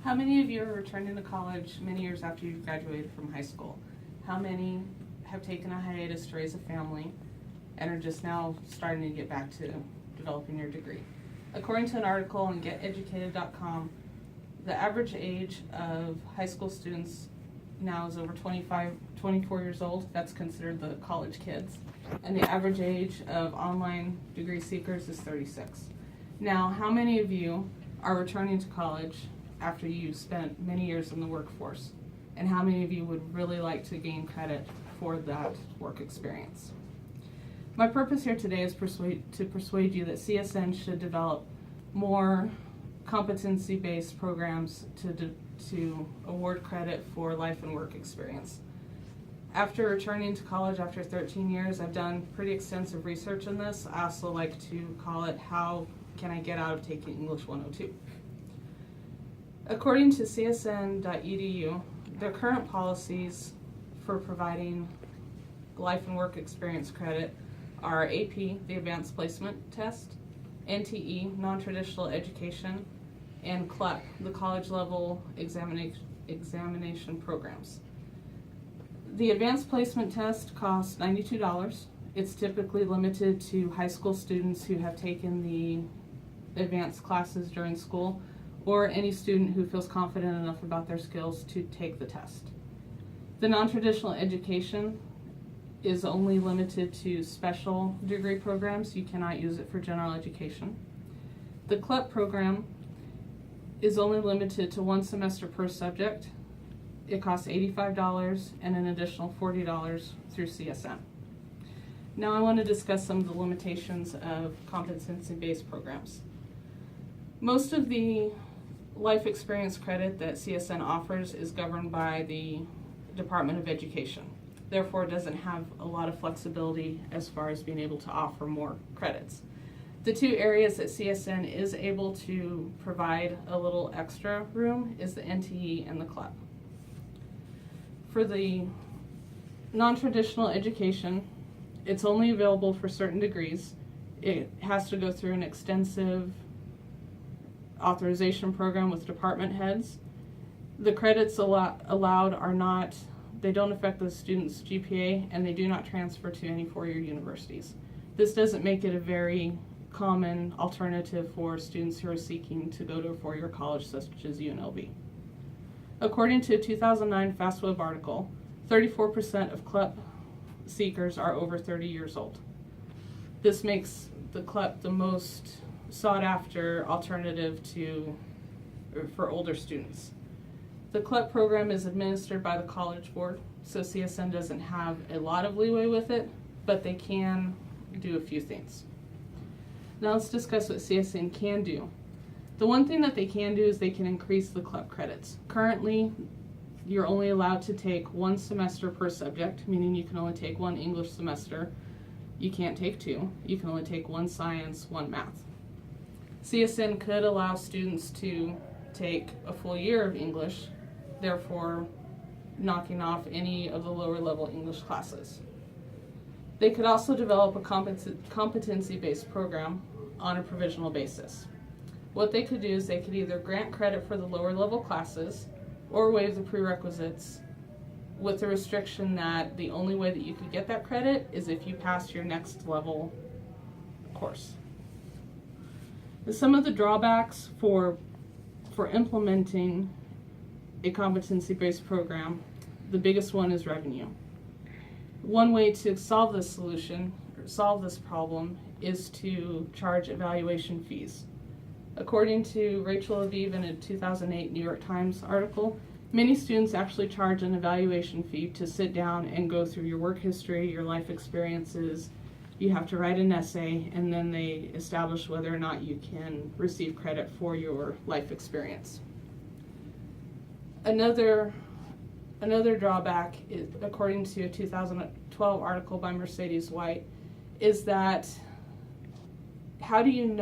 How many of you are returning to college many years after you graduated from high school? How many have taken a hiatus to raise a family and are just now starting to get back to developing your degree? According to an article on geteducated.com, the average age of high school students now is over 24 years old. That's considered the college kids. And the average age of online degree seekers is 36. Now, how many of you are returning to college after you spent many years in the workforce? And how many of you would really like to gain credit for that work experience? My purpose here today is to persuade you that CSN should develop more competency-based programs to award credit for life and work experience. After returning to college after 13 years, I've done pretty extensive research on this. I also like to call it, how can I get out of taking English 102? According to csn.edu, their current policies for providing life and work experience credit are AP, the Advanced Placement Test, NTE, Non-Traditional Education, and CLEP, the College Level Examination Programs. The Advanced Placement Test costs $92. It's typically limited to high school students who have taken the advanced classes during school, or any student who feels confident enough about their skills to take the test. The non-traditional education is only limited to special degree programs. You cannot use it for general education. The CLEP program is only limited to one semester per subject. It costs $85 and an additional $40 through CSN. Now I want to discuss some of the limitations of competency-based programs. Most of the life experience credit that CSN offers is governed by the Department of Education. Therefore, it doesn't have a lot of flexibility as far as being able to offer more credits. The two areas that CSN is able to provide a little extra room is the NTE and the CLEP. For the non-traditional education, it's only available for certain degrees. It has to go through an extensive authorization program with department heads. The credits allowed are not, they don't affect the student's GPA, and they do not transfer to any four-year universities. This doesn't make it a very common alternative for students who are seeking to go to a four-year college such as UNLV. According to a 2009 FastWeb article, 34% of CLEP seekers are over 30 years old. This makes the CLEP the most sought-after alternative for older students. The CLEP program is administered by the College Board, so CSN doesn't have a lot of leeway with it, but they can do a few things. Now let's discuss what CSN can do. The one thing that they can do is they can increase the CLEP credits. Currently, you're only allowed to take one semester per subject, meaning you can only take one English semester. You can't take two. You can only take one science, one math. CSN could allow students to take a full year of English, therefore knocking off any of the lower level English classes. They could also develop a competency-based program on a provisional basis. What they could do is they could either grant credit for the lower level classes or waive the prerequisites, with the restriction that the only way that you could get that credit is if you pass your next level course. Some of the drawbacks for implementing a competency-based program, the biggest one is revenue. One way to solve this problem is to charge evaluation fees. According to Rachel Aviv in a 2008 New York Times article, many students actually charge an evaluation fee to sit down and go through your work history, your life experiences. You have to write an essay, and then they establish whether or not you can receive credit for your life experience. Another drawback, according to a 2012 article by Mercedes White, is that how do you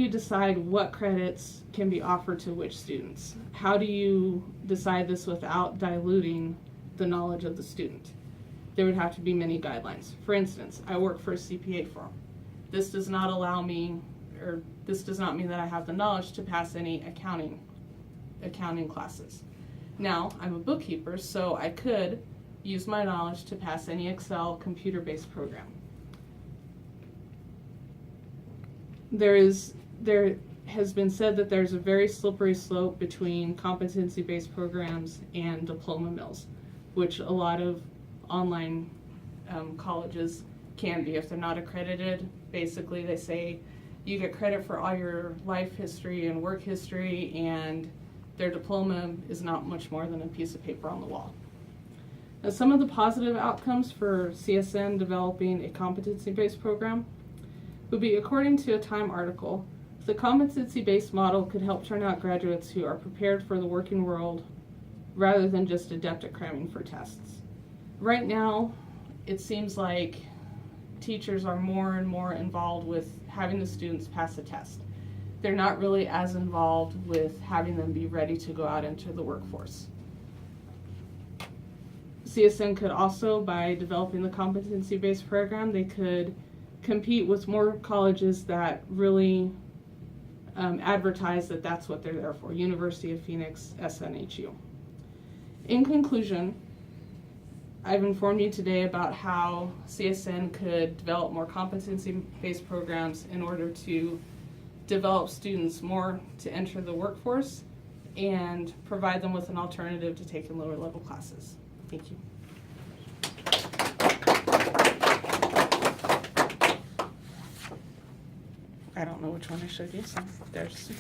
decide what credits can be offered to which students? How do you decide this without diluting the knowledge of the student? There would have to be many guidelines. For instance, I work for a CPA firm. This does not allow me, or this does not mean that I have the knowledge to pass any accounting classes. Now, I'm a bookkeeper, so I could use my knowledge to pass any Excel computer-based program. There has been said that there's a very slippery slope between competency-based programs and diploma mills, which a lot of online colleges can be. If they're not accredited, basically they say you get credit for all your life history and work history, and their diploma is not much more than a piece of paper on the wall. Now, some of the positive outcomes for CSN developing a competency-based program would be, according to a Time article, the competency-based model could help turn out graduates who are prepared for the working world rather than just adept at cramming for tests. Right now, it seems like teachers are more and more involved with having the students pass a test. They're not really as involved with having them be ready to go out into the workforce. CSN could also, by developing the competency-based program, they could compete with more colleges that really advertise that that's what they're there for. University of Phoenix, SNHU. In conclusion, I've informed you today about how CSN could develop more competency-based programs in order to develop students more to enter the workforce and provide them with an alternative to taking lower level classes. Thank you. I don't know which one I showed you, so there's